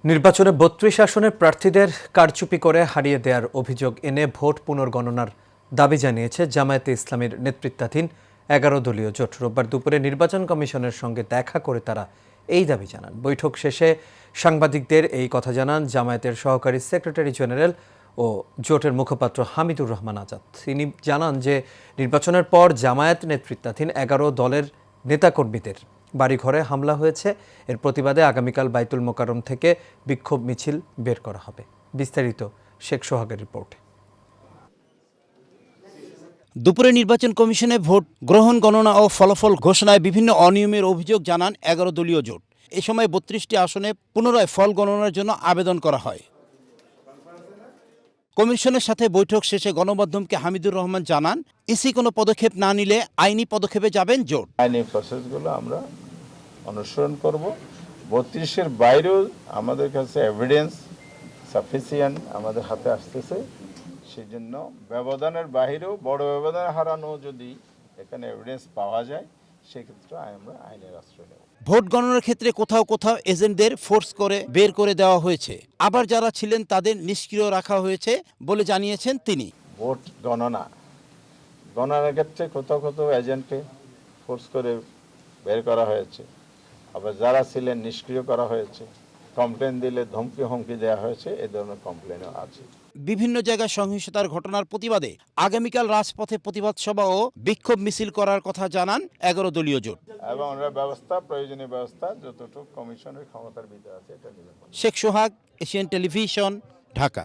নির্বাচনে ৩২ আসনের প্রার্থীদের কারচুপি করে হারিয়ে দেওয়ার অভিযোগ এনে ভোট পুনর্গণনার দাবি জানিয়েছে জামায়াতে ইসলামীর নেতৃত্বাধীন ১১ দলীয় জোট। রোববার দুপুরে নির্বাচন কমিশনের সঙ্গে দেখা করে তারা এই দাবি জানান। বৈঠক শেষে সাংবাদিকদের এই কথা জানান জামায়াতের সহকারী সেক্রেটারি জেনারেল ও জোটের মুখপাত্র হামিদুর রহমান আজাদ। তিনি জানান যে নির্বাচনের পর জামায়াত নেতৃত্বাধীন ১১ দলের নেতাকর্মীদের বাড়িঘরে হামলা হয়েছে। এর প্রতিবাদে আগামীকাল বাইতুল মোকাররম থেকে বিক্ষোভ মিছিল বের করা হবে। বিস্তারিত শেখ সোহাগের রিপোর্টে। দুপুরে নির্বাচন কমিশনে ভোট গ্রহণ গণনা ও ফলাফল ঘোষণায় বিভিন্ন অনিয়মের অভিযোগ জানান ১১ দলীয় জোট। এ সময় ৩২টি আসনে পুনরায় ফল গণনার জন্য আবেদন করা হয়। কমিশনের সাথে বৈঠক শেষে গণমাধ্যমকে হামিদুর রহমান জানান, ইসি কোনো পদক্ষেপ না নিলে আইনি পদক্ষেপে যাবেন জোট। আইনি প্রসেসগুলো আমরা অনুসরণ করব। ৩২-এর বাইরেও আমাদের কাছে এভিডেন্স সাফিসিয়েন্ট আমাদের হাতে আসতেছে। সেই জন্য ব্যবধানের বাইরেও বড় ব্যবধান হারানো যদি এখানে এভিডেন্স পাওয়া যায়, সেক্ষেত্রে আমরা আইনের আশ্রয় নেব। ভোট গণনার ক্ষেত্রে কোথাও কোথাও এজেন্টদের ফোর্স করে বের করে দেওয়া হয়েছে, আবার যারা ছিলেন তাদের নিষ্ক্রিয় রাখা হয়েছে বলে জানিয়েছেন তিনি। ভোট গণনার ক্ষেত্রে কোথাও কোথাও এজেন্টকে ফোর্স করে বের করা হয়েছে, আবার যারা ছিলেন নিষ্ক্রিয় করা হয়েছে। কমপ্লেন দিলে হুমকি দেওয়া হয়েছে, এ ধরনের কমপ্লেনও আছে। বিভিন্ন জায়গায় সহিংসতার ঘটনার প্রতিবাদে আগামীকাল রাজপথে প্রতিবাদ সভা ও বিক্ষোভ মিছিল করার কথা জানান ১১ দলীয় জোট। এবং আমরা প্রয়োজনীয় ব্যবস্থা যতটুকু কমিশনের ক্ষমতার ভিতরে আছে এটা নেবেন। শেখ সোহাগ, এশিয়ান টেলিভিশন, ঢাকা।